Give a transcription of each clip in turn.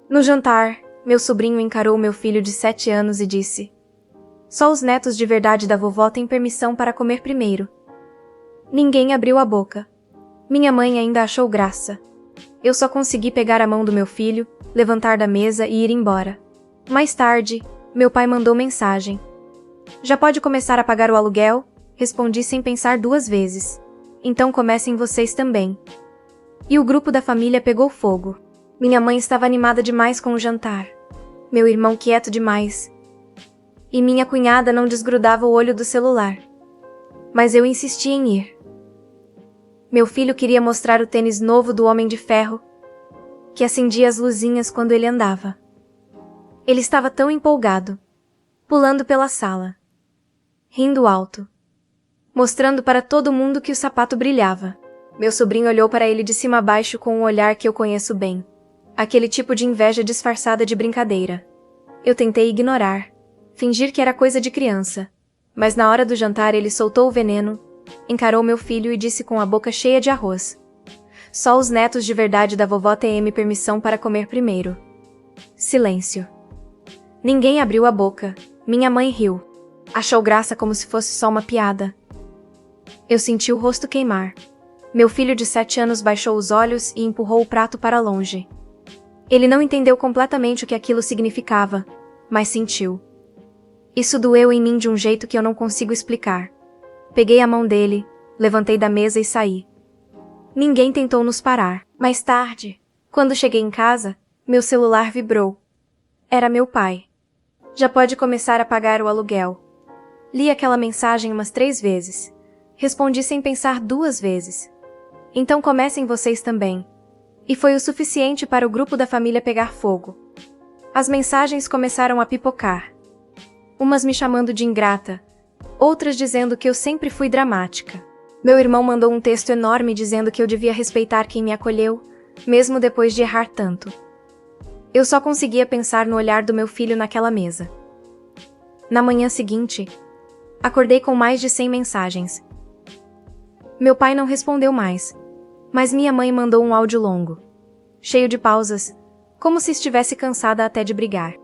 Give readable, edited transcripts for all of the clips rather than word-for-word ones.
No jantar, meu sobrinho encarou meu filho de 7 anos e disse: "Só os netos de verdade da vovó têm permissão para comer primeiro." Ninguém abriu a boca. Minha mãe ainda achou graça. Eu só consegui pegar a mão do meu filho, levantar da mesa e ir embora. Mais tarde, meu pai mandou mensagem. "Já pode começar a pagar o aluguel?" Respondi sem pensar 2 vezes. "Então comecem vocês também." E o grupo da família pegou fogo. Minha mãe estava animada demais com o jantar. Meu irmão quieto demais. E minha cunhada não desgrudava o olho do celular. Mas eu insisti em ir. Meu filho queria mostrar o tênis novo do Homem de Ferro, que acendia as luzinhas quando ele andava. Ele estava tão empolgado, pulando pela sala, rindo alto, mostrando para todo mundo que o sapato brilhava. Meu sobrinho olhou para ele de cima a baixo com um olhar que eu conheço bem. Aquele tipo de inveja disfarçada de brincadeira. Eu tentei ignorar, fingir que era coisa de criança. Mas na hora do jantar ele soltou o veneno, encarou meu filho e disse com a boca cheia de arroz: "Só os netos de verdade da vovó têm permissão para comer primeiro." Silêncio. Ninguém abriu a boca. Minha mãe riu. Achou graça como se fosse só uma piada. Eu senti o rosto queimar. Meu filho de 7 anos baixou os olhos e empurrou o prato para longe. Ele não entendeu completamente o que aquilo significava, mas sentiu. Isso doeu em mim de um jeito que eu não consigo explicar. Peguei a mão dele, levantei da mesa e saí. Ninguém tentou nos parar. Mais tarde, quando cheguei em casa, meu celular vibrou. Era meu pai. "Já pode começar a pagar o aluguel." Li aquela mensagem umas 3 vezes. Respondi sem pensar 2 vezes. "Então comecem vocês também." E foi o suficiente para o grupo da família pegar fogo. As mensagens começaram a pipocar. Umas me chamando de ingrata, outras dizendo que eu sempre fui dramática. Meu irmão mandou um texto enorme dizendo que eu devia respeitar quem me acolheu, mesmo depois de errar tanto. Eu só conseguia pensar no olhar do meu filho naquela mesa. Na manhã seguinte, acordei com mais de 100 mensagens. Meu pai não respondeu mais, mas minha mãe mandou um áudio longo, cheio de pausas, como se estivesse cansada até de brigar.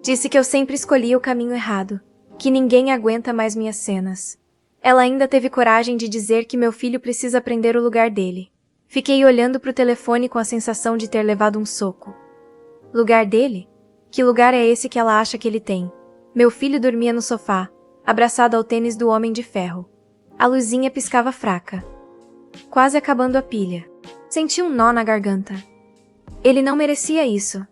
Disse que eu sempre escolhia o caminho errado, que ninguém aguenta mais minhas cenas. Ela ainda teve coragem de dizer que meu filho precisa aprender o lugar dele. Fiquei olhando pro telefone com a sensação de ter levado um soco. Lugar dele? Que lugar é esse que ela acha que ele tem? Meu filho dormia no sofá, abraçado ao tênis do Homem de Ferro. A luzinha piscava fraca, quase acabando a pilha. Senti um nó na garganta. Ele não merecia isso.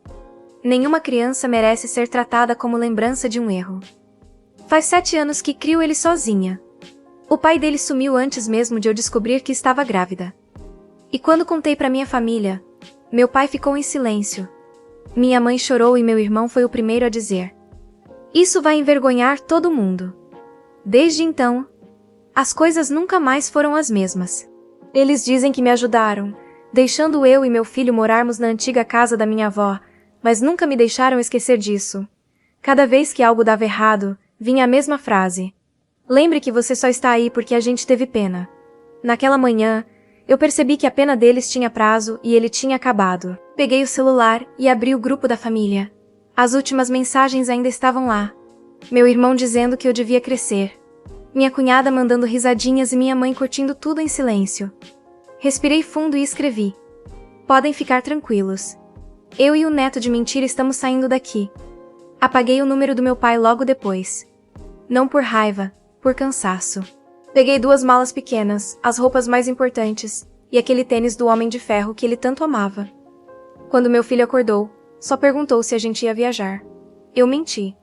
Nenhuma criança merece ser tratada como lembrança de um erro. Faz 7 anos que crio ele sozinha. O pai dele sumiu antes mesmo de eu descobrir que estava grávida. E quando contei para minha família, meu pai ficou em silêncio. Minha mãe chorou e meu irmão foi o primeiro a dizer: "Isso vai envergonhar todo mundo." Desde então, as coisas nunca mais foram as mesmas. Eles dizem que me ajudaram, deixando eu e meu filho morarmos na antiga casa da minha avó, mas nunca me deixaram esquecer disso. Cada vez que algo dava errado, vinha a mesma frase: "Lembre que você só está aí porque a gente teve pena." Naquela manhã, eu percebi que a pena deles tinha prazo e ele tinha acabado. Peguei o celular e abri o grupo da família. As últimas mensagens ainda estavam lá. Meu irmão dizendo que eu devia crescer. Minha cunhada mandando risadinhas e minha mãe curtindo tudo em silêncio. Respirei fundo e escrevi: "Podem ficar tranquilos. Eu e o neto de mentira estamos saindo daqui." Apaguei o número do meu pai logo depois. Não por raiva, por cansaço. Peguei 2 malas pequenas, as roupas mais importantes, e aquele tênis do Homem de Ferro que ele tanto amava. Quando meu filho acordou, só perguntou se a gente ia viajar. Eu menti.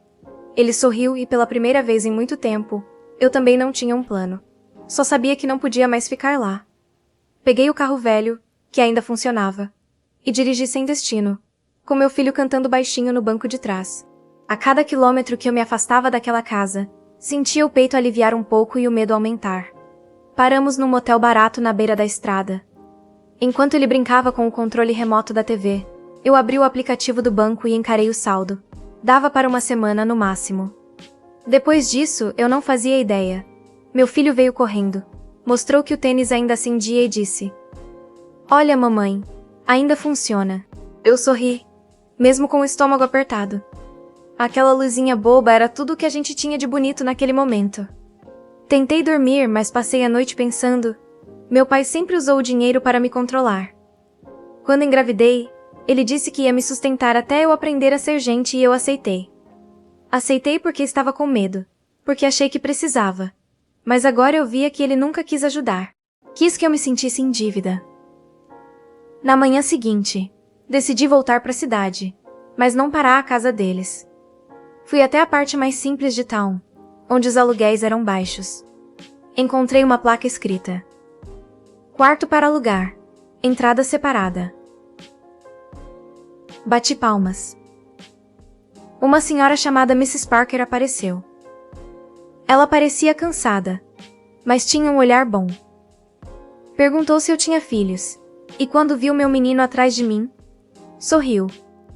Ele sorriu e pela primeira vez em muito tempo, eu também não tinha um plano. Só sabia que não podia mais ficar lá. Peguei o carro velho, que ainda funcionava, e dirigi sem destino, com meu filho cantando baixinho no banco de trás. A cada quilômetro que eu me afastava daquela casa, sentia o peito aliviar um pouco e o medo aumentar. Paramos num motel barato na beira da estrada. Enquanto ele brincava com o controle remoto da TV, eu abri o aplicativo do banco e encarei o saldo. Dava para uma semana no máximo. Depois disso, eu não fazia ideia. Meu filho veio correndo, mostrou que o tênis ainda acendia e disse: "Olha, mamãe, ainda funciona." Eu sorri. mesmo com o estômago apertado. Aquela luzinha boba era tudo o que a gente tinha de bonito naquele momento. Tentei dormir, mas passei a noite pensando. Meu pai sempre usou o dinheiro para me controlar. Quando engravidei, ele disse que ia me sustentar até eu aprender a ser gente e eu aceitei. Aceitei porque estava com medo, porque achei que precisava. Mas agora eu via que ele nunca quis ajudar. Quis que eu me sentisse em dívida. Na manhã seguinte, decidi voltar para a cidade, mas não para a casa deles. Fui até a parte mais simples de Town, onde os aluguéis eram baixos. Encontrei uma placa escrita: quarto para alugar, entrada separada. Bati palmas. Uma senhora chamada Mrs. Parker apareceu. Ela parecia cansada, mas tinha um olhar bom. Perguntou se eu tinha filhos, e quando viu meu menino atrás de mim, sorriu.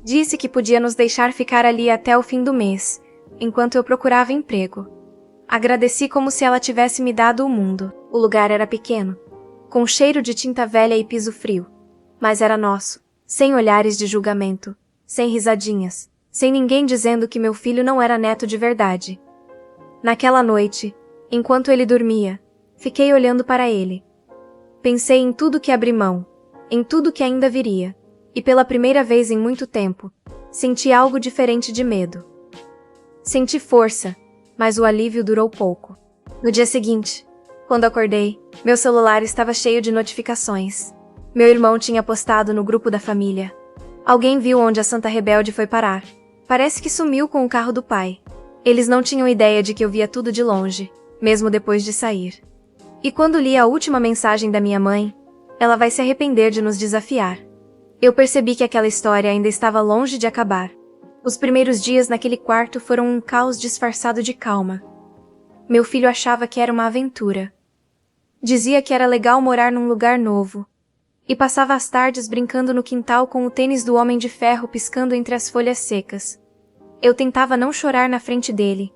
Disse que podia nos deixar ficar ali até o fim do mês, enquanto eu procurava emprego. Agradeci como se ela tivesse me dado o mundo. O lugar era pequeno, com cheiro de tinta velha e piso frio, mas era nosso, sem olhares de julgamento, sem risadinhas, sem ninguém dizendo que meu filho não era neto de verdade. Naquela noite, enquanto ele dormia, fiquei olhando para ele. Pensei em tudo que abri mão, em tudo que ainda viria, e pela primeira vez em muito tempo, senti algo diferente de medo. Senti força, mas o alívio durou pouco. No dia seguinte, quando acordei, meu celular estava cheio de notificações. Meu irmão tinha postado no grupo da família. Alguém viu onde a Santa Rebelde foi parar. Parece que sumiu com o carro do pai. Eles não tinham ideia de que eu via tudo de longe, mesmo depois de sair. E quando li a última mensagem da minha mãe, ela vai se arrepender de nos desafiar. Eu percebi que aquela história ainda estava longe de acabar. Os primeiros dias naquele quarto foram um caos disfarçado de calma. Meu filho achava que era uma aventura. Dizia que era legal morar num lugar novo. E passava as tardes brincando no quintal com o tênis do Homem de Ferro piscando entre as folhas secas. Eu tentava não chorar na frente dele.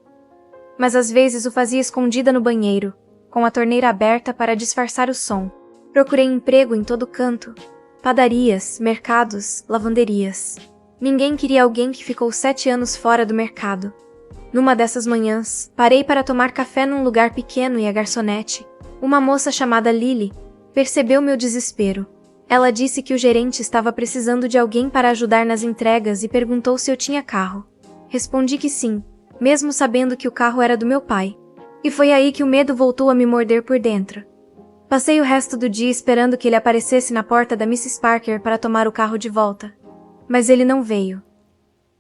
Mas às vezes o fazia escondida no banheiro, com a torneira aberta para disfarçar o som. Procurei emprego em todo canto. Padarias, mercados, lavanderias. Ninguém queria alguém que ficou 7 anos fora do mercado. Numa dessas manhãs, parei para tomar café num lugar pequeno e a garçonete, uma moça chamada Lily, percebeu meu desespero. Ela disse que o gerente estava precisando de alguém para ajudar nas entregas e perguntou se eu tinha carro. Respondi que sim, mesmo sabendo que o carro era do meu pai. E foi aí que o medo voltou a me morder por dentro. Passei o resto do dia esperando que ele aparecesse na porta da Mrs. Parker para tomar o carro de volta. Mas ele não veio.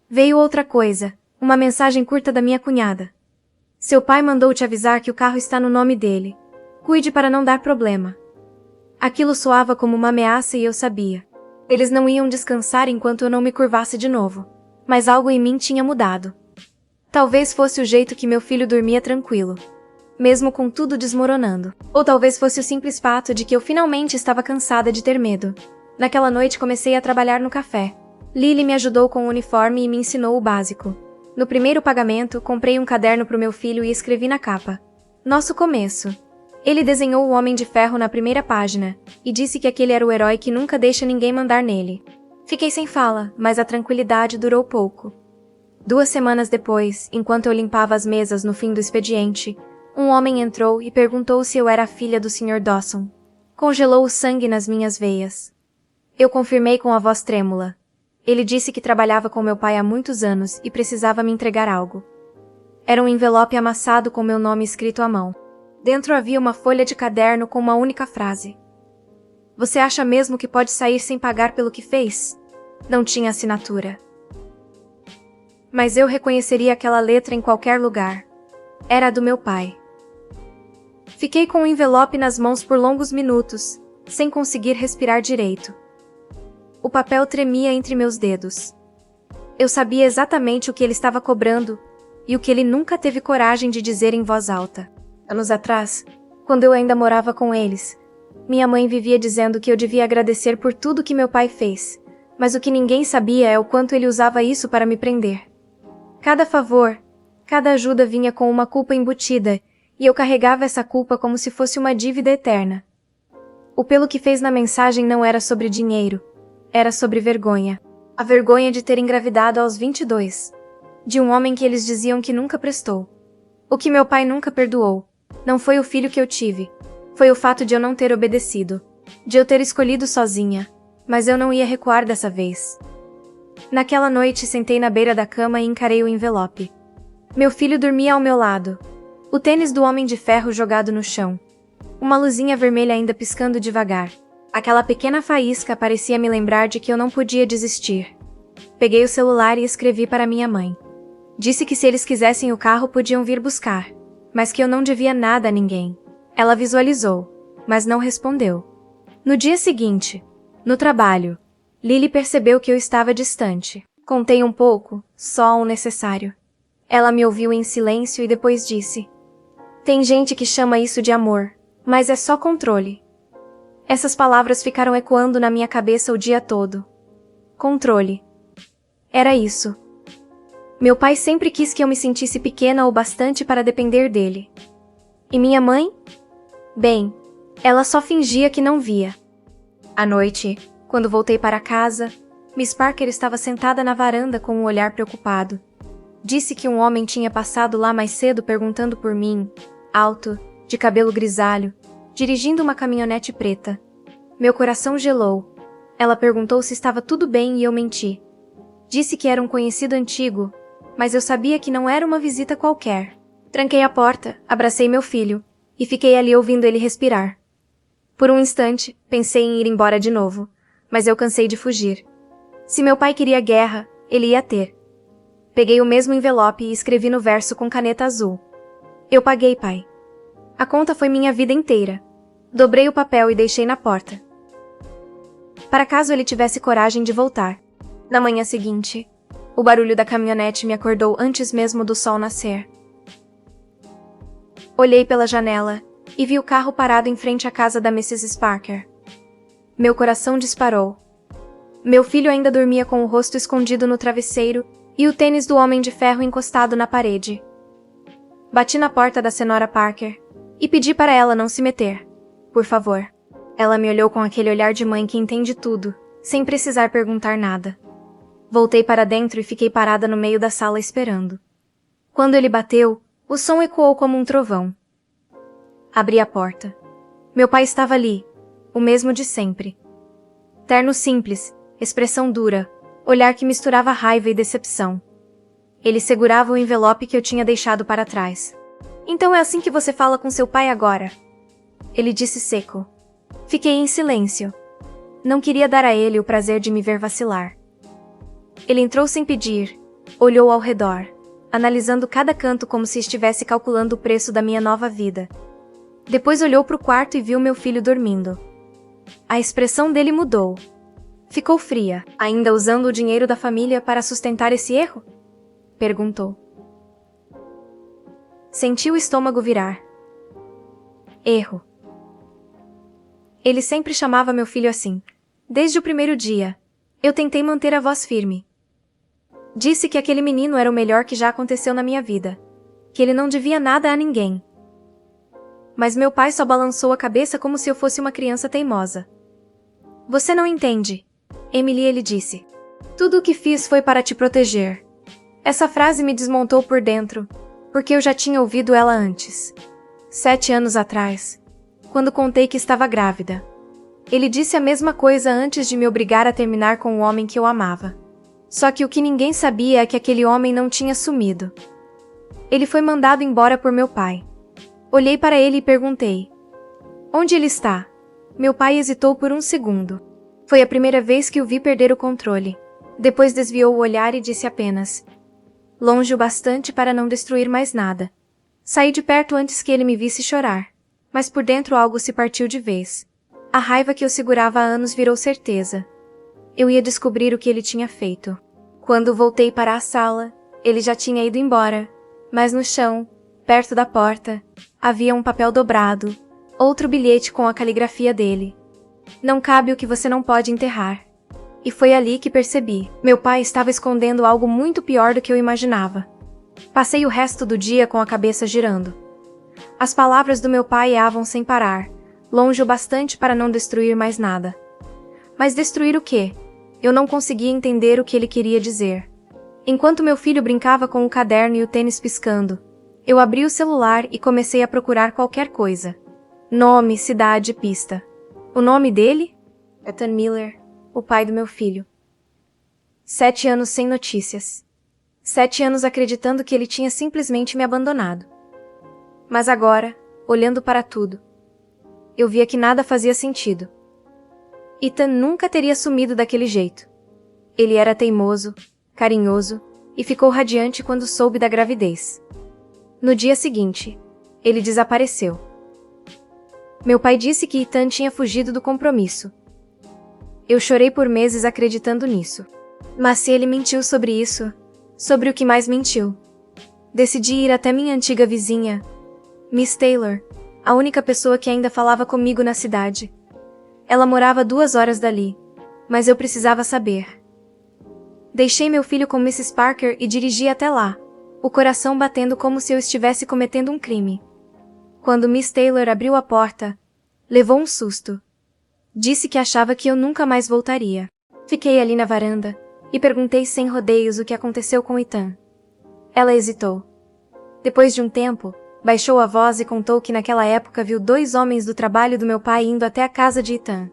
Veio outra coisa, uma mensagem curta da minha cunhada. Seu pai mandou te avisar que o carro está no nome dele. Cuide para não dar problema. Aquilo soava como uma ameaça e eu sabia. Eles não iam descansar enquanto eu não me curvasse de novo. Mas algo em mim tinha mudado. Talvez fosse o jeito que meu filho dormia tranquilo, mesmo com tudo desmoronando. Ou talvez fosse o simples fato de que eu finalmente estava cansada de ter medo. Naquela noite comecei a trabalhar no café. Lily me ajudou com o uniforme e me ensinou o básico. No primeiro pagamento, comprei um caderno para o meu filho e escrevi na capa: Nosso começo. Ele desenhou o Homem de Ferro na primeira página, e disse que aquele era o herói que nunca deixa ninguém mandar nele. Fiquei sem fala, mas a tranquilidade durou pouco. 2 semanas depois, enquanto eu limpava as mesas no fim do expediente, um homem entrou e perguntou se eu era a filha do Sr. Dawson. Congelou o sangue nas minhas veias. Eu confirmei com a voz trêmula. Ele disse que trabalhava com meu pai há muitos anos e precisava me entregar algo. Era um envelope amassado com meu nome escrito à mão. Dentro havia uma folha de caderno com uma única frase: Você acha mesmo que pode sair sem pagar pelo que fez? Não tinha assinatura. Mas eu reconheceria aquela letra em qualquer lugar. Era a do meu pai. Fiquei com o envelope nas mãos por longos minutos, sem conseguir respirar direito. O papel tremia entre meus dedos. Eu sabia exatamente o que ele estava cobrando, e o que ele nunca teve coragem de dizer em voz alta. Anos atrás, quando eu ainda morava com eles, minha mãe vivia dizendo que eu devia agradecer por tudo que meu pai fez, mas o que ninguém sabia é o quanto ele usava isso para me prender. Cada favor, cada ajuda vinha com uma culpa embutida, e eu carregava essa culpa como se fosse uma dívida eterna. O pelo que fez na mensagem não era sobre dinheiro, era sobre vergonha. A vergonha de ter engravidado aos 22. De um homem que eles diziam que nunca prestou. O que meu pai nunca perdoou. Não foi o filho que eu tive. Foi o fato de eu não ter obedecido. De eu ter escolhido sozinha. Mas eu não ia recuar dessa vez. Naquela noite sentei na beira da cama e encarei o envelope. Meu filho dormia ao meu lado. O tênis do Homem de Ferro jogado no chão. Uma luzinha vermelha ainda piscando devagar. Aquela pequena faísca parecia me lembrar de que eu não podia desistir. Peguei o celular e escrevi para minha mãe. Disse que se eles quisessem o carro podiam vir buscar, mas que eu não devia nada a ninguém. Ela visualizou, mas não respondeu. No dia seguinte, no trabalho, Lily percebeu que eu estava distante. Contei um pouco, só o necessário. Ela me ouviu em silêncio e depois disse: "Tem gente que chama isso de amor, mas é só controle." Essas palavras ficaram ecoando na minha cabeça o dia todo. Controle. Era isso. Meu pai sempre quis que eu me sentisse pequena o bastante para depender dele. E minha mãe? Bem, ela só fingia que não via. À noite, quando voltei para casa, Miss Parker estava sentada na varanda com um olhar preocupado. Disse que um homem tinha passado lá mais cedo perguntando por mim, alto, de cabelo grisalho, dirigindo uma caminhonete preta. Meu coração gelou. Ela perguntou se estava tudo bem e eu menti. Disse que era um conhecido antigo, mas eu sabia que não era uma visita qualquer. Tranquei a porta, abracei meu filho, e fiquei ali ouvindo ele respirar. Por um instante, pensei em ir embora de novo, mas eu cansei de fugir. Se meu pai queria guerra, ele ia ter. Peguei o mesmo envelope e escrevi no verso com caneta azul. Eu paguei, pai. A conta foi minha vida inteira. Dobrei o papel e deixei na porta. Para caso ele tivesse coragem de voltar. Na manhã seguinte, o barulho da caminhonete me acordou antes mesmo do sol nascer. Olhei pela janela e vi o carro parado em frente à casa da Mrs. Parker. Meu coração disparou. Meu filho ainda dormia com o rosto escondido no travesseiro e o tênis do Homem de Ferro encostado na parede. Bati na porta da Senhora Parker e pedi para ela não se meter. Por favor. Ela me olhou com aquele olhar de mãe que entende tudo, sem precisar perguntar nada. Voltei para dentro e fiquei parada no meio da sala esperando. Quando ele bateu, o som ecoou como um trovão. Abri a porta. Meu pai estava ali, o mesmo de sempre. Terno simples, expressão dura, olhar que misturava raiva e decepção. Ele segurava o envelope que eu tinha deixado para trás. "Então é assim que você fala com seu pai agora?" Ele disse seco. Fiquei em silêncio. Não queria dar a ele o prazer de me ver vacilar. Ele entrou sem pedir, olhou ao redor, analisando cada canto como se estivesse calculando o preço da minha nova vida. Depois olhou para o quarto e viu meu filho dormindo. A expressão dele mudou. Ficou fria. "Ainda usando o dinheiro da família para sustentar esse erro?" perguntou. Senti o estômago virar. Erro. Ele sempre chamava meu filho assim. Desde o primeiro dia, eu tentei manter a voz firme. Disse que aquele menino era o melhor que já aconteceu na minha vida. Que ele não devia nada a ninguém. Mas meu pai só balançou a cabeça como se eu fosse uma criança teimosa. "Você não entende, Emily", ele disse. "Tudo o que fiz foi para te proteger." Essa frase me desmontou por dentro, porque eu já tinha ouvido ela antes. 7 anos atrás, quando contei que estava grávida. Ele disse a mesma coisa antes de me obrigar a terminar com o homem que eu amava. Só que o que ninguém sabia é que aquele homem não tinha sumido. Ele foi mandado embora por meu pai. Olhei para ele e perguntei: "Onde ele está?" Meu pai hesitou por um segundo. Foi a primeira vez que o vi perder o controle. Depois desviou o olhar e disse apenas: "Longe o bastante para não destruir mais nada." Saí de perto antes que ele me visse chorar, mas por dentro algo se partiu de vez. A raiva que eu segurava há anos virou certeza. Eu ia descobrir o que ele tinha feito. Quando voltei para a sala, ele já tinha ido embora, mas no chão, perto da porta, havia um papel dobrado, outro bilhete com a caligrafia dele. "Não cabe o que você não pode enterrar." E foi ali que percebi. Meu pai estava escondendo algo muito pior do que eu imaginava. Passei o resto do dia com a cabeça girando. As palavras do meu pai eavam sem parar, longe o bastante para não destruir mais nada. Mas destruir o quê? Eu não conseguia entender o que ele queria dizer. Enquanto meu filho brincava com o caderno e o tênis piscando, eu abri o celular e comecei a procurar qualquer coisa. Nome, cidade, pista. O nome dele? Ethan Miller, o pai do meu filho. 7 anos sem notícias. 7 anos acreditando que ele tinha simplesmente me abandonado. Mas agora, olhando para tudo, eu via que nada fazia sentido. Ethan nunca teria sumido daquele jeito. Ele era teimoso, carinhoso e ficou radiante quando soube da gravidez. No dia seguinte, ele desapareceu. Meu pai disse que Ethan tinha fugido do compromisso. Eu chorei por meses acreditando nisso. Mas se ele mentiu sobre isso, sobre o que mais mentiu? Decidi ir até minha antiga vizinha, Miss Taylor, a única pessoa que ainda falava comigo na cidade. Ela morava 2 horas dali, mas eu precisava saber. Deixei meu filho com Mrs. Parker e dirigi até lá, o coração batendo como se eu estivesse cometendo um crime. Quando Miss Taylor abriu a porta, levou um susto. Disse que achava que eu nunca mais voltaria. Fiquei ali na varanda e perguntei sem rodeios o que aconteceu com Ethan. Ela hesitou. Depois de um tempo, baixou a voz e contou que naquela época viu 2 homens do trabalho do meu pai indo até a casa de Ethan.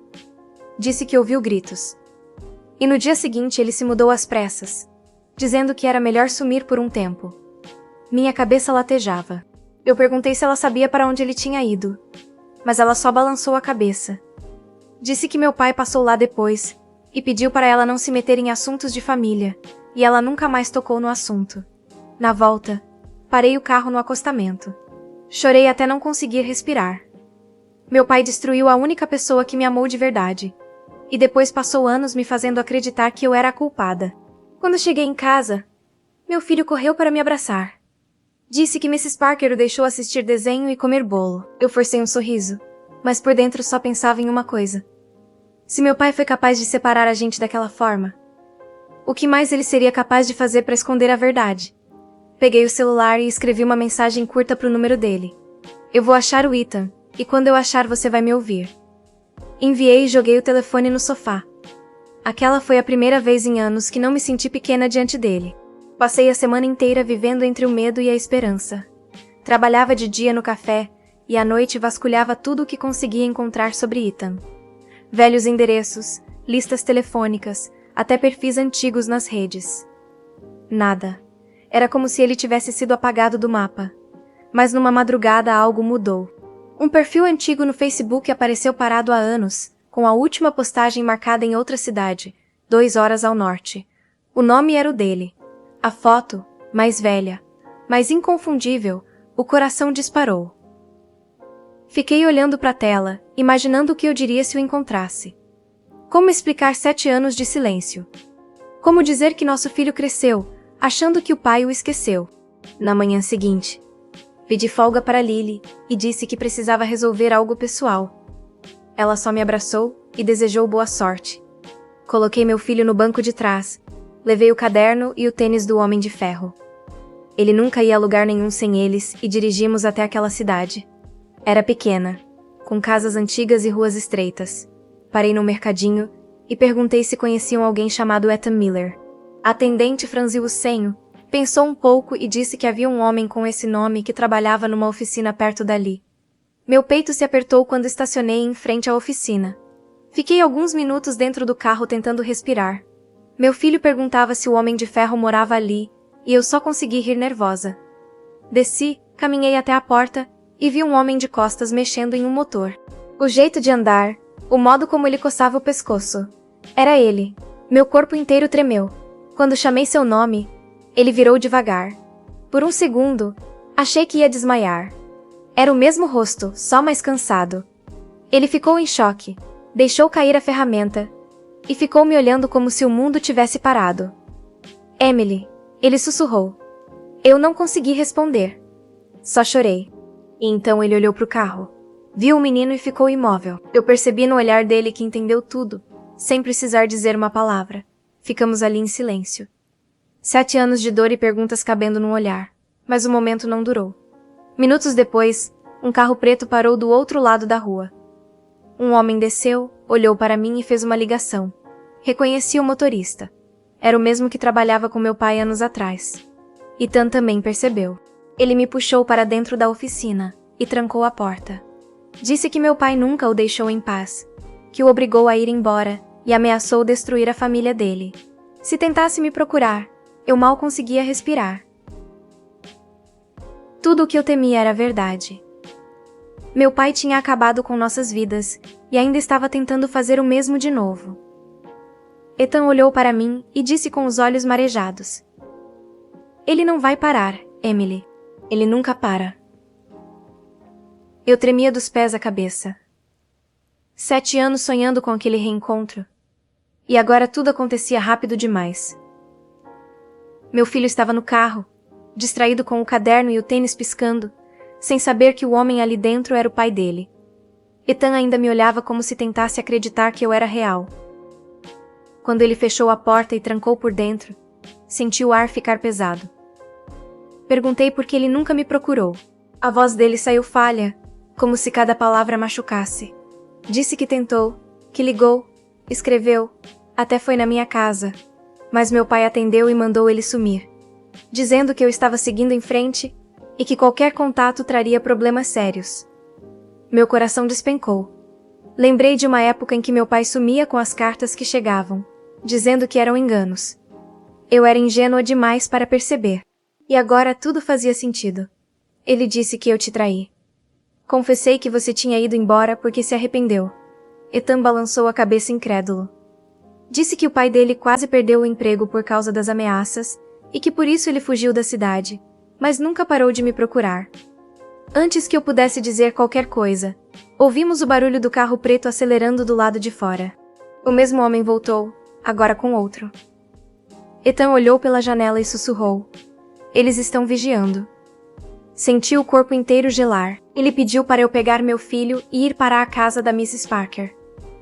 Disse que ouviu gritos. E no dia seguinte ele se mudou às pressas, dizendo que era melhor sumir por um tempo. Minha cabeça latejava. Eu perguntei se ela sabia para onde ele tinha ido, mas ela só balançou a cabeça. Disse que meu pai passou lá depois e pediu para ela não se meter em assuntos de família, e ela nunca mais tocou no assunto. Na volta, parei o carro no acostamento. Chorei até não conseguir respirar. Meu pai destruiu a única pessoa que me amou de verdade, e depois passou anos me fazendo acreditar que eu era a culpada. Quando cheguei em casa, meu filho correu para me abraçar. Disse que Mrs. Parker o deixou assistir desenho e comer bolo. Eu forcei um sorriso, mas por dentro só pensava em uma coisa. Se meu pai foi capaz de separar a gente daquela forma, o que mais ele seria capaz de fazer para esconder a verdade? Peguei o celular e escrevi uma mensagem curta pro número dele. Eu vou achar o Ethan, e quando eu achar você vai me ouvir. Enviei e joguei o telefone no sofá. Aquela foi a primeira vez em anos que não me senti pequena diante dele. Passei a semana inteira vivendo entre o medo e a esperança. Trabalhava de dia no café, e à noite vasculhava tudo o que conseguia encontrar sobre Ethan. Velhos endereços, listas telefônicas, até perfis antigos nas redes. Nada. Era como se ele tivesse sido apagado do mapa. Mas numa madrugada algo mudou. Um perfil antigo no Facebook apareceu parado há anos, com a última postagem marcada em outra cidade, 2 horas ao norte. O nome era o dele. A foto, mais velha, mais inconfundível, o coração disparou. Fiquei olhando para a tela, imaginando o que eu diria se o encontrasse. Como explicar 7 anos de silêncio? Como dizer que nosso filho cresceu, achando que o pai o esqueceu? Na manhã seguinte, pedi folga para Lily e disse que precisava resolver algo pessoal. Ela só me abraçou e desejou boa sorte. Coloquei meu filho no banco de trás, levei o caderno e o tênis do Homem de Ferro. Ele nunca ia a lugar nenhum sem eles e dirigimos até aquela cidade. Era pequena, com casas antigas e ruas estreitas. Parei no mercadinho e perguntei se conheciam alguém chamado Ethan Miller. A atendente franziu o senho, pensou um pouco e disse que havia um homem com esse nome que trabalhava numa oficina perto dali. Meu peito se apertou quando estacionei em frente à oficina. Fiquei alguns minutos dentro do carro tentando respirar. Meu filho perguntava se o Homem de Ferro morava ali, e eu só consegui rir nervosa. Desci, caminhei até a porta e vi um homem de costas mexendo em um motor. O jeito de andar, o modo como ele coçava o pescoço. Era ele. Meu corpo inteiro tremeu. Quando chamei seu nome, ele virou devagar. Por um segundo, achei que ia desmaiar. Era o mesmo rosto, só mais cansado. Ele ficou em choque, deixou cair a ferramenta e ficou me olhando como se o mundo tivesse parado. Emily, ele sussurrou. Eu não consegui responder. Só chorei. E então ele olhou para o carro. Viu o menino e ficou imóvel. Eu percebi no olhar dele que entendeu tudo, sem precisar dizer uma palavra. Ficamos ali em silêncio. 7 anos de dor e perguntas cabendo num olhar, mas o momento não durou. Minutos depois, um carro preto parou do outro lado da rua. Um homem desceu, olhou para mim e fez uma ligação. Reconheci o motorista. Era o mesmo que trabalhava com meu pai anos atrás. Ethan também percebeu. Ele me puxou para dentro da oficina e trancou a porta. Disse que meu pai nunca o deixou em paz, que o obrigou a ir embora e ameaçou destruir a família dele. Se tentasse me procurar, eu mal conseguia respirar. Tudo o que eu temia era verdade. Meu pai tinha acabado com nossas vidas e ainda estava tentando fazer o mesmo de novo. Ethan olhou para mim e disse com os olhos marejados: "Ele não vai parar, Emily. Ele nunca para." Eu tremia dos pés à cabeça. 7 anos sonhando com aquele reencontro. E agora tudo acontecia rápido demais. Meu filho estava no carro, distraído com o caderno e o tênis piscando, sem saber que o homem ali dentro era o pai dele. Ethan ainda me olhava como se tentasse acreditar que eu era real. Quando ele fechou a porta e trancou por dentro, senti o ar ficar pesado. Perguntei por que ele nunca me procurou. A voz dele saiu falha, como se cada palavra machucasse. Disse que tentou, que ligou, escreveu, até foi na minha casa, mas meu pai atendeu e mandou ele sumir, dizendo que eu estava seguindo em frente e que qualquer contato traria problemas sérios. Meu coração despencou. Lembrei de uma época em que meu pai sumia com as cartas que chegavam, dizendo que eram enganos. Eu era ingênua demais para perceber. E agora tudo fazia sentido. Ele disse que eu te traí. Confessei que você tinha ido embora porque se arrependeu. Ethan balançou a cabeça incrédulo. Disse que o pai dele quase perdeu o emprego por causa das ameaças e que por isso ele fugiu da cidade, mas nunca parou de me procurar. Antes que eu pudesse dizer qualquer coisa, ouvimos o barulho do carro preto acelerando do lado de fora. O mesmo homem voltou, agora com outro. Ethan olhou pela janela e sussurrou: "Eles estão vigiando." Senti o corpo inteiro gelar. Ele pediu para eu pegar meu filho e ir para a casa da Mrs. Parker.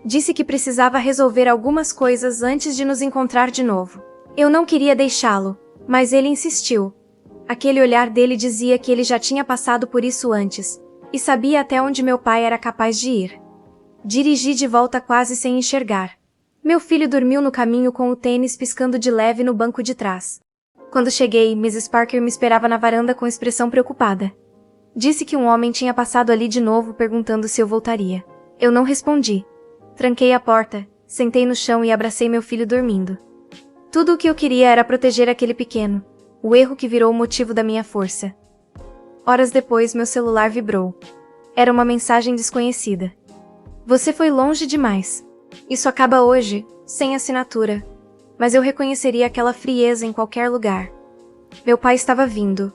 Disse que precisava resolver algumas coisas antes de nos encontrar de novo. Eu não queria deixá-lo, mas ele insistiu. Aquele olhar dele dizia que ele já tinha passado por isso antes, e sabia até onde meu pai era capaz de ir. Dirigi de volta quase sem enxergar. Meu filho dormiu no caminho com o tênis piscando de leve no banco de trás. Quando cheguei, Mrs. Parker me esperava na varanda com expressão preocupada. Disse que um homem tinha passado ali de novo perguntando se eu voltaria. Eu não respondi. Tranquei a porta, sentei no chão e abracei meu filho dormindo. Tudo o que eu queria era proteger aquele pequeno, o erro que virou o motivo da minha força. Horas depois, meu celular vibrou. Era uma mensagem desconhecida. "Você foi longe demais. Isso acaba hoje, sem assinatura." Mas eu reconheceria aquela frieza em qualquer lugar. Meu pai estava vindo.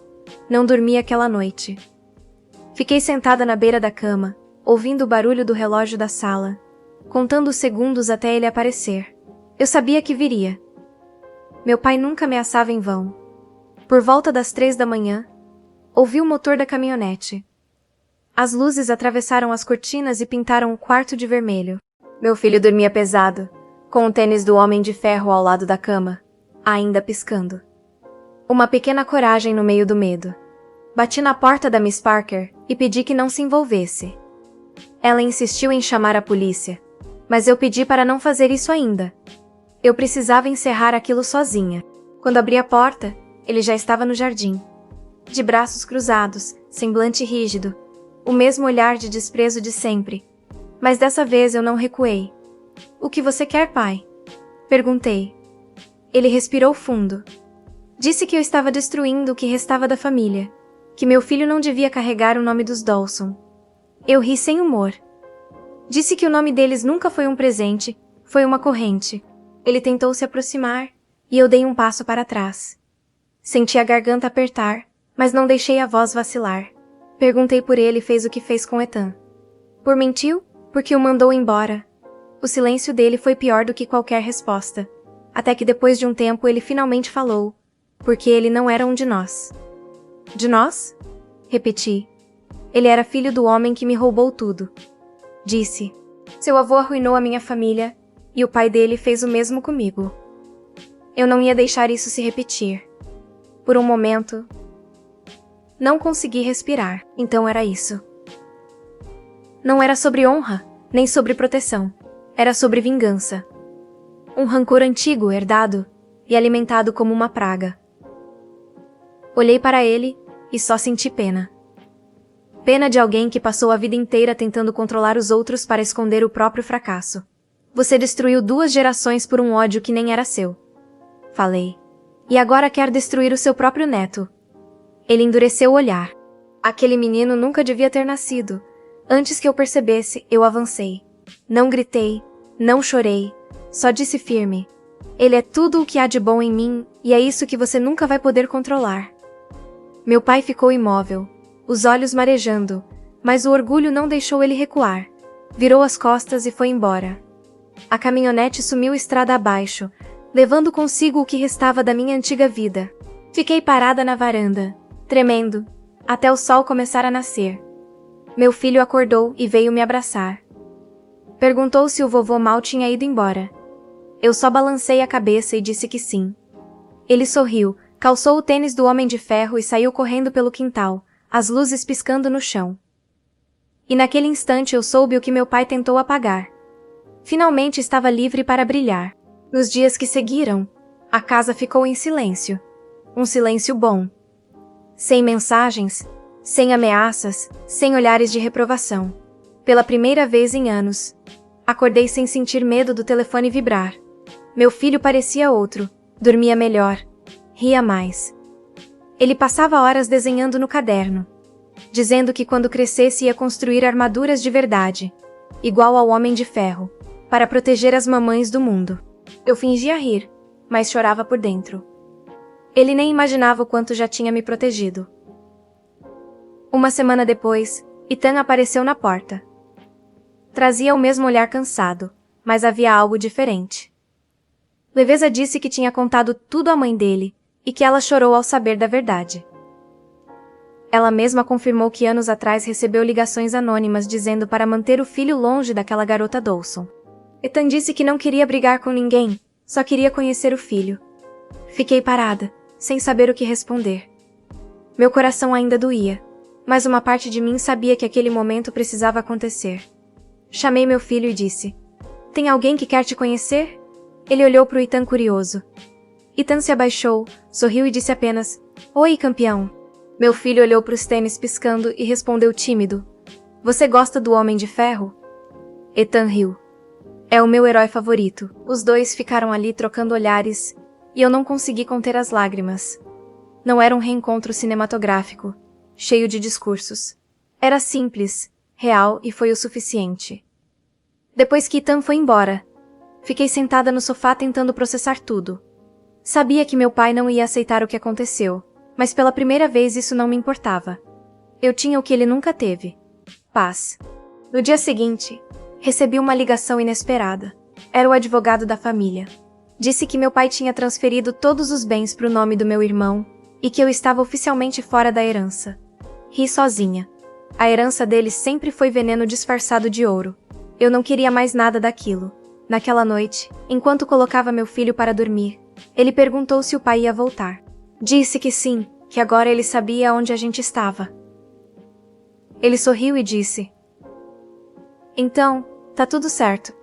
Não dormi aquela noite. Fiquei sentada na beira da cama, ouvindo o barulho do relógio da sala, contando os segundos até ele aparecer. Eu sabia que viria. Meu pai nunca ameaçava em vão. Por volta das 3 da manhã, ouvi o motor da caminhonete. As luzes atravessaram as cortinas e pintaram o quarto de vermelho. Meu filho dormia pesado, com o tênis do Homem de Ferro ao lado da cama, ainda piscando. Uma pequena coragem no meio do medo. Bati na porta da Miss Parker e pedi que não se envolvesse. Ela insistiu em chamar a polícia, mas eu pedi para não fazer isso ainda. Eu precisava encerrar aquilo sozinha. Quando abri a porta, ele já estava no jardim. De braços cruzados, semblante rígido, o mesmo olhar de desprezo de sempre. Mas dessa vez eu não recuei. "O que você quer, pai?" perguntei. Ele respirou fundo. Disse que eu estava destruindo o que restava da família, que meu filho não devia carregar o nome dos Dawson. Eu ri sem humor. Disse que o nome deles nunca foi um presente, foi uma corrente. Ele tentou se aproximar, e eu dei um passo para trás. Senti a garganta apertar, mas não deixei a voz vacilar. Perguntei por ele e fez o que fez com Ethan. Por mentiu? Porque o mandou embora. O silêncio dele foi pior do que qualquer resposta. Até que depois de um tempo ele finalmente falou, porque ele não era um de nós. "De nós?" repeti. "Ele era filho do homem que me roubou tudo." Disse. "Seu avô arruinou a minha família, e o pai dele fez o mesmo comigo." Eu não ia deixar isso se repetir. Por um momento, não consegui respirar. Então era isso. Não era sobre honra, nem sobre proteção. Era sobre vingança. Um rancor antigo, herdado e alimentado como uma praga. Olhei para ele e só senti pena. Pena de alguém que passou a vida inteira tentando controlar os outros para esconder o próprio fracasso. Você destruiu 2 gerações por um ódio que nem era seu. Falei. E agora quer destruir o seu próprio neto. Ele endureceu o olhar. Aquele menino nunca devia ter nascido. Antes que eu percebesse, eu avancei. Não gritei, não chorei, só disse firme. Ele é tudo o que há de bom em mim, e é isso que você nunca vai poder controlar. Meu pai ficou imóvel, os olhos marejando, mas o orgulho não deixou ele recuar. Virou as costas e foi embora. A caminhonete sumiu estrada abaixo, levando consigo o que restava da minha antiga vida. Fiquei parada na varanda, tremendo, até o sol começar a nascer. Meu filho acordou e veio me abraçar. Perguntou se o vovô mal tinha ido embora. Eu só balancei a cabeça e disse que sim. Ele sorriu, calçou o tênis do Homem de Ferro e saiu correndo pelo quintal, as luzes piscando no chão. E naquele instante eu soube o que meu pai tentou apagar. Finalmente estava livre para brilhar. Nos dias que seguiram, a casa ficou em silêncio. Um silêncio bom. Sem mensagens, sem ameaças, sem olhares de reprovação. Pela primeira vez em anos, acordei sem sentir medo do telefone vibrar. Meu filho parecia outro, dormia melhor, ria mais. Ele passava horas desenhando no caderno, dizendo que quando crescesse ia construir armaduras de verdade, igual ao Homem de Ferro, para proteger as mamães do mundo. Eu fingia rir, mas chorava por dentro. Ele nem imaginava o quanto já tinha me protegido. Uma semana depois, Ethan apareceu na porta. Trazia o mesmo olhar cansado, mas havia algo diferente. Leveza disse que tinha contado tudo à mãe dele, e que ela chorou ao saber da verdade. Ela mesma confirmou que anos atrás recebeu ligações anônimas dizendo para manter o filho longe daquela garota Dawson. Ethan disse que não queria brigar com ninguém, só queria conhecer o filho. Fiquei parada, sem saber o que responder. Meu coração ainda doía, mas uma parte de mim sabia que aquele momento precisava acontecer. Chamei meu filho e disse: "Tem alguém que quer te conhecer?" Ele olhou para o Ethan curioso. Ethan se abaixou, sorriu e disse apenas: "Oi, campeão." Meu filho olhou para os tênis piscando e respondeu tímido: "Você gosta do Homem de Ferro?" Ethan riu. "É o meu herói favorito." Os dois ficaram ali trocando olhares, e eu não consegui conter as lágrimas. Não era um reencontro cinematográfico, cheio de discursos. Era simples, real e foi o suficiente. Depois que Ethan foi embora, fiquei sentada no sofá tentando processar tudo. Sabia que meu pai não ia aceitar o que aconteceu, mas pela primeira vez isso não me importava. Eu tinha o que ele nunca teve: paz. No dia seguinte, recebi uma ligação inesperada. Era o advogado da família. Disse que meu pai tinha transferido todos os bens para o nome do meu irmão e que eu estava oficialmente fora da herança. Ri sozinha. A herança dele sempre foi veneno disfarçado de ouro. Eu não queria mais nada daquilo. Naquela noite, enquanto colocava meu filho para dormir, ele perguntou se o pai ia voltar. Disse que sim, que agora ele sabia onde a gente estava. Ele sorriu e disse: "Então, tá tudo certo."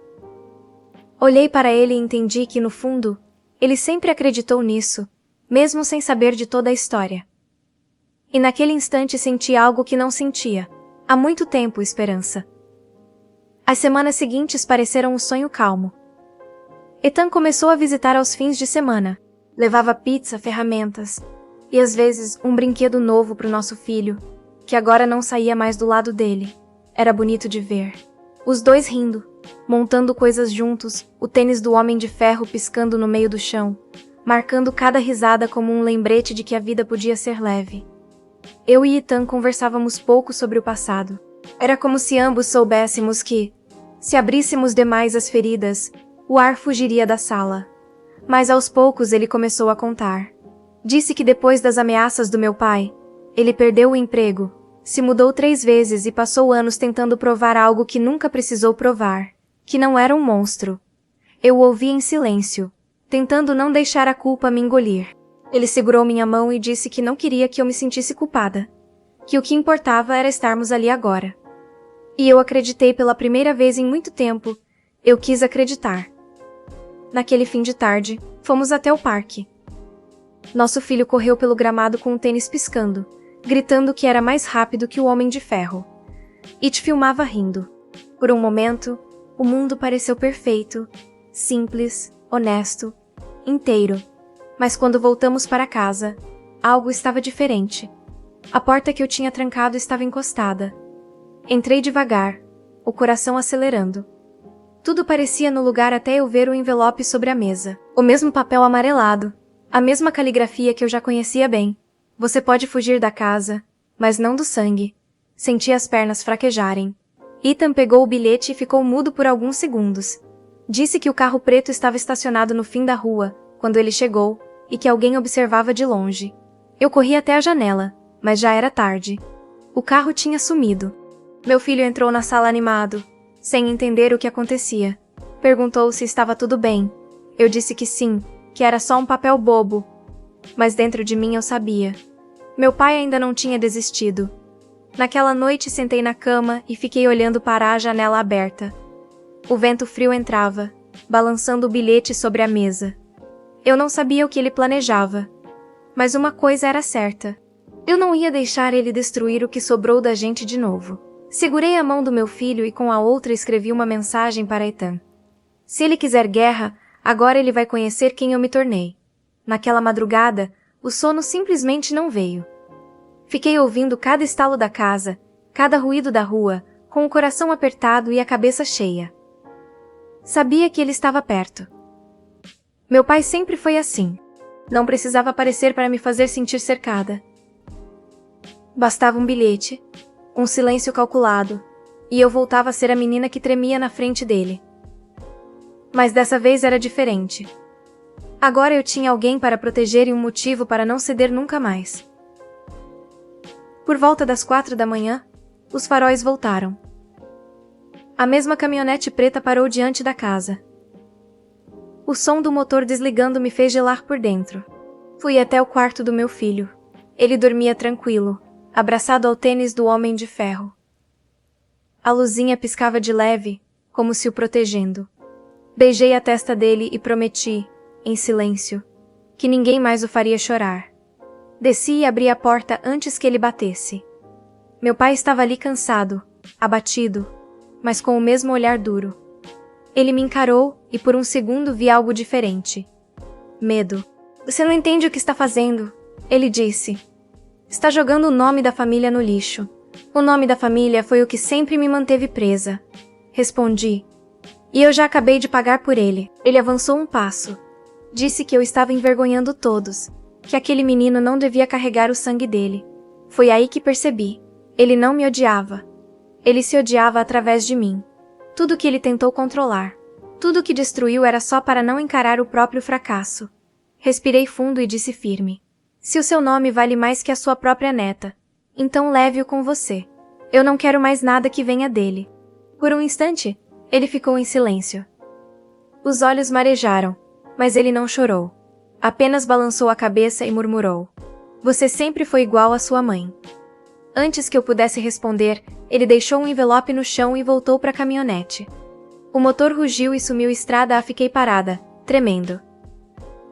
Olhei para ele e entendi que, no fundo, ele sempre acreditou nisso, mesmo sem saber de toda a história. E naquele instante senti algo que não sentia há muito tempo: esperança. As semanas seguintes pareceram um sonho calmo. Ethan começou a visitar aos fins de semana. Levava pizza, ferramentas e, às vezes, um brinquedo novo para o nosso filho, que agora não saía mais do lado dele. Era bonito de ver. Os dois rindo, montando coisas juntos, o tênis do Homem de Ferro piscando no meio do chão, marcando cada risada como um lembrete de que a vida podia ser leve. Eu e Ethan conversávamos pouco sobre o passado. Era como se ambos soubéssemos que, se abríssemos demais as feridas, o ar fugiria da sala. Mas aos poucos ele começou a contar. Disse que depois das ameaças do meu pai, ele perdeu o emprego, se mudou 3 vezes e passou anos tentando provar algo que nunca precisou provar, que não era um monstro. Eu o ouvi em silêncio, tentando não deixar a culpa me engolir. Ele segurou minha mão e disse que não queria que eu me sentisse culpada, que o que importava era estarmos ali agora. E eu acreditei pela primeira vez em muito tempo. Eu quis acreditar. Naquele fim de tarde, fomos até o parque. Nosso filho correu pelo gramado com o tênis piscando, gritando que era mais rápido que o Homem de Ferro. It filmava rindo. Por um momento, o mundo pareceu perfeito, simples, honesto, inteiro. Mas quando voltamos para casa, algo estava diferente. A porta que eu tinha trancado estava encostada. Entrei devagar, o coração acelerando. Tudo parecia no lugar até eu ver o envelope sobre a mesa. O mesmo papel amarelado, a mesma caligrafia que eu já conhecia bem. Você pode fugir da casa, mas não do sangue. Senti as pernas fraquejarem. Ethan pegou o bilhete e ficou mudo por alguns segundos. Disse que o carro preto estava estacionado no fim da rua, quando ele chegou, e que alguém observava de longe. Eu corri até a janela, mas já era tarde. O carro tinha sumido. Meu filho entrou na sala animado, sem entender o que acontecia. Perguntou se estava tudo bem. Eu disse que sim, que era só um papel bobo. Mas dentro de mim eu sabia. Meu pai ainda não tinha desistido. Naquela noite sentei na cama e fiquei olhando para a janela aberta. O vento frio entrava, balançando o bilhete sobre a mesa. Eu não sabia o que ele planejava. Mas uma coisa era certa. Eu não ia deixar ele destruir o que sobrou da gente de novo. Segurei a mão do meu filho e com a outra escrevi uma mensagem para Ethan. Se ele quiser guerra, agora ele vai conhecer quem eu me tornei. Naquela madrugada, o sono simplesmente não veio. Fiquei ouvindo cada estalo da casa, cada ruído da rua, com o coração apertado e a cabeça cheia. Sabia que ele estava perto. Meu pai sempre foi assim. Não precisava aparecer para me fazer sentir cercada. Bastava um bilhete, um silêncio calculado, e eu voltava a ser a menina que tremia na frente dele. Mas dessa vez era diferente. Agora eu tinha alguém para proteger e um motivo para não ceder nunca mais. Por volta das 4 da manhã, os faróis voltaram. A mesma caminhonete preta parou diante da casa. O som do motor desligando me fez gelar por dentro. Fui até o quarto do meu filho. Ele dormia tranquilo, abraçado ao tênis do Homem de Ferro. A luzinha piscava de leve, como se o protegendo. Beijei a testa dele e prometi, em silêncio, que ninguém mais o faria chorar. Desci e abri a porta antes que ele batesse. Meu pai estava ali cansado, abatido, mas com o mesmo olhar duro. Ele me encarou e por um segundo vi algo diferente. Medo. Você não entende o que está fazendo, ele disse. Está jogando o nome da família no lixo. O nome da família foi o que sempre me manteve presa. Respondi. E eu já acabei de pagar por ele. Ele avançou um passo. Disse que eu estava envergonhando todos, que aquele menino não devia carregar o sangue dele. Foi aí que percebi. Ele não me odiava. Ele se odiava através de mim. Tudo que ele tentou controlar, tudo que destruiu era só para não encarar o próprio fracasso. Respirei fundo e disse firme. Se o seu nome vale mais que a sua própria neta, então leve-o com você. Eu não quero mais nada que venha dele. Por um instante, ele ficou em silêncio. Os olhos marejaram, mas ele não chorou. Apenas balançou a cabeça e murmurou. Você sempre foi igual à sua mãe. Antes que eu pudesse responder, ele deixou um envelope no chão e voltou para a caminhonete. O motor rugiu e sumiu estrada. Fiquei parada, tremendo.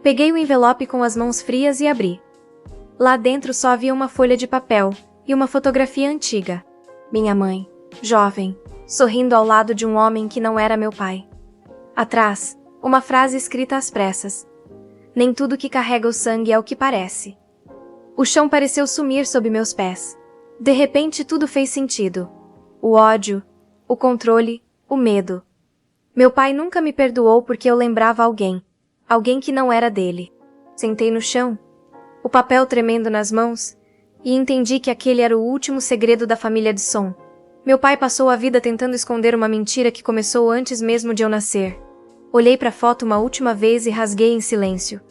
Peguei o envelope com as mãos frias e abri. Lá dentro só havia uma folha de papel e uma fotografia antiga. Minha mãe, jovem, sorrindo ao lado de um homem que não era meu pai. Atrás, uma frase escrita às pressas. Nem tudo que carrega o sangue é o que parece. O chão pareceu sumir sob meus pés. De repente tudo fez sentido. O ódio, o controle, o medo. Meu pai nunca me perdoou porque eu lembrava alguém que não era dele. Sentei no chão, o papel tremendo nas mãos, e entendi que aquele era o último segredo da família de Son. Meu pai passou a vida tentando esconder uma mentira que começou antes mesmo de eu nascer. Olhei para a foto uma última vez e rasguei em silêncio.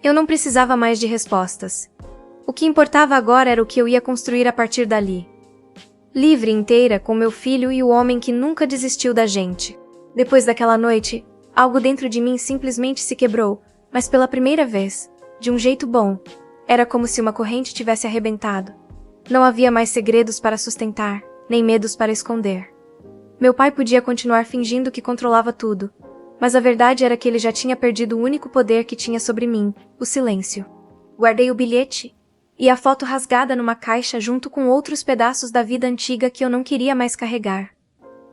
Eu não precisava mais de respostas. O que importava agora era o que eu ia construir a partir dali. Livre inteira com meu filho e o homem que nunca desistiu da gente. Depois daquela noite, algo dentro de mim simplesmente se quebrou, mas pela primeira vez, de um jeito bom. Era como se uma corrente tivesse arrebentado. Não havia mais segredos para sustentar, nem medos para esconder. Meu pai podia continuar fingindo que controlava tudo, mas a verdade era que ele já tinha perdido o único poder que tinha sobre mim, o silêncio. Guardei o bilhete e a foto rasgada numa caixa junto com outros pedaços da vida antiga que eu não queria mais carregar.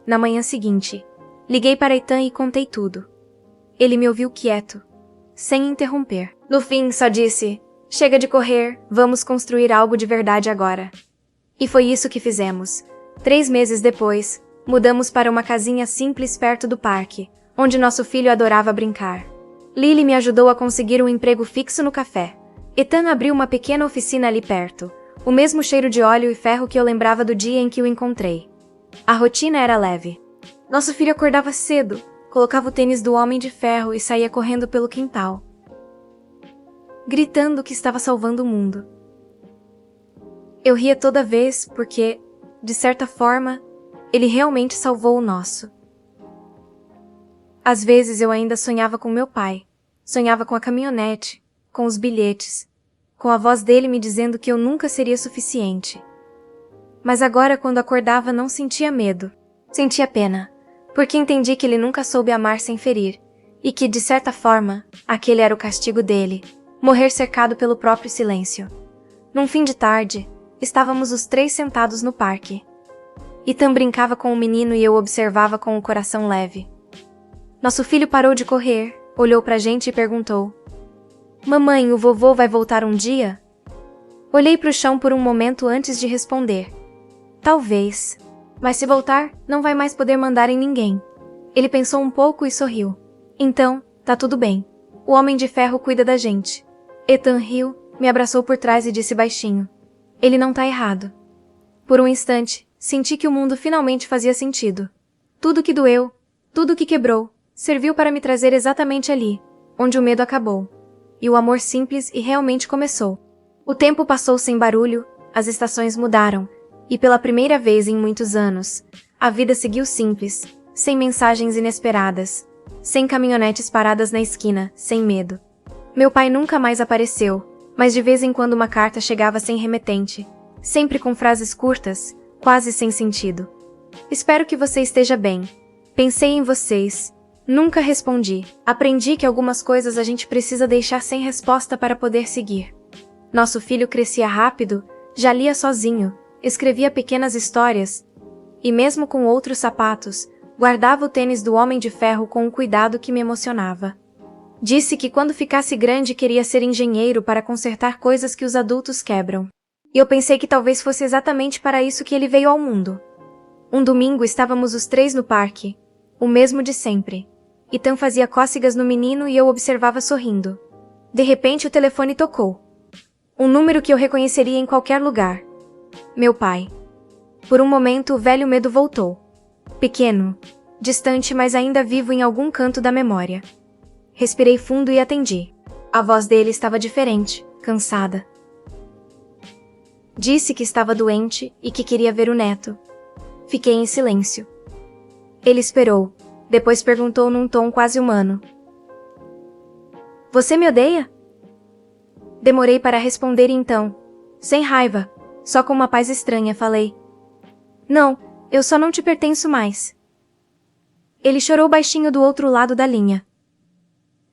Na manhã seguinte, liguei para Ethan e contei tudo. Ele me ouviu quieto, sem interromper. No fim, só disse: "Chega de correr, vamos construir algo de verdade agora." E foi isso que fizemos. 3 meses depois, mudamos para uma casinha simples perto do parque, onde nosso filho adorava brincar. Lily me ajudou a conseguir um emprego fixo no café. Ethan abriu uma pequena oficina ali perto, o mesmo cheiro de óleo e ferro que eu lembrava do dia em que o encontrei. A rotina era leve. Nosso filho acordava cedo, colocava o tênis do Homem de Ferro e saía correndo pelo quintal, gritando que estava salvando o mundo. Eu ria toda vez porque, de certa forma, ele realmente salvou o nosso. Às vezes eu ainda sonhava com meu pai. Sonhava com a caminhonete, com os bilhetes, com a voz dele me dizendo que eu nunca seria suficiente. Mas agora, quando acordava, não sentia medo. Sentia pena, porque entendi que ele nunca soube amar sem ferir, e que, de certa forma, aquele era o castigo dele, morrer cercado pelo próprio silêncio. Num fim de tarde, estávamos os 3 sentados no parque. Ethan brincava com o menino e eu observava com o coração leve. Nosso filho parou de correr, olhou pra gente e perguntou: "Mamãe, o vovô vai voltar um dia?" Olhei pro chão por um momento antes de responder: "Talvez. Mas se voltar, não vai mais poder mandar em ninguém." Ele pensou um pouco e sorriu. "Então, tá tudo bem. O Homem de Ferro cuida da gente." Ethan riu, me abraçou por trás e disse baixinho: "Ele não tá errado." Por um instante, senti que o mundo finalmente fazia sentido. Tudo que doeu, tudo que quebrou, serviu para me trazer exatamente ali, onde o medo acabou. E o amor simples e realmente começou. O tempo passou sem barulho, as estações mudaram, e pela primeira vez em muitos anos, a vida seguiu simples, sem mensagens inesperadas, sem caminhonetes paradas na esquina, sem medo. Meu pai nunca mais apareceu, mas de vez em quando uma carta chegava sem remetente, sempre com frases curtas, quase sem sentido. "Espero que você esteja bem. Pensei em vocês." Nunca respondi. Aprendi que algumas coisas a gente precisa deixar sem resposta para poder seguir. Nosso filho crescia rápido, já lia sozinho, escrevia pequenas histórias, e mesmo com outros sapatos, guardava o tênis do Homem de Ferro com um cuidado que me emocionava. Disse que quando ficasse grande queria ser engenheiro para consertar coisas que os adultos quebram. E eu pensei que talvez fosse exatamente para isso que ele veio ao mundo. Um domingo estávamos os 3 no parque, o mesmo de sempre. Ethan fazia cócegas no menino e eu observava sorrindo. De repente o telefone tocou. Um número que eu reconheceria em qualquer lugar. Meu pai. Por um momento o velho medo voltou. Pequeno, distante, mas ainda vivo em algum canto da memória. Respirei fundo e atendi. A voz dele estava diferente, cansada. Disse que estava doente e que queria ver o neto. Fiquei em silêncio. Ele esperou, depois perguntou num tom quase humano: "Você me odeia?" Demorei para responder e então, sem raiva, só com uma paz estranha, falei: "Não, eu só não te pertenço mais." Ele chorou baixinho do outro lado da linha.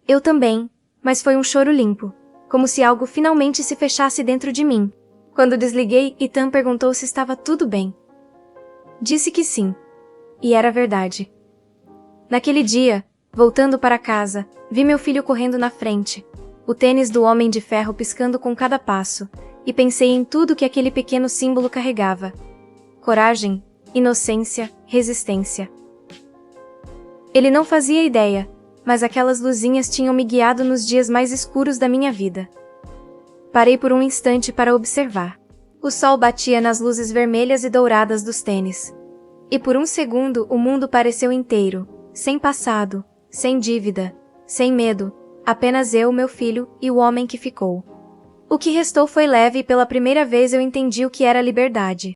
Eu também, mas foi um choro limpo, como se algo finalmente se fechasse dentro de mim. Quando desliguei, Ethan perguntou se estava tudo bem. Disse que sim. E era verdade. Naquele dia, voltando para casa, vi meu filho correndo na frente, o tênis do Homem de Ferro piscando com cada passo, e pensei em tudo que aquele pequeno símbolo carregava: coragem, inocência, resistência. Ele não fazia ideia, mas aquelas luzinhas tinham me guiado nos dias mais escuros da minha vida. Parei por um instante para observar. O sol batia nas luzes vermelhas e douradas dos tênis. E por um segundo o mundo pareceu inteiro, sem passado, sem dívida, sem medo, apenas eu, meu filho e o homem que ficou. O que restou foi leve e pela primeira vez eu entendi o que era liberdade.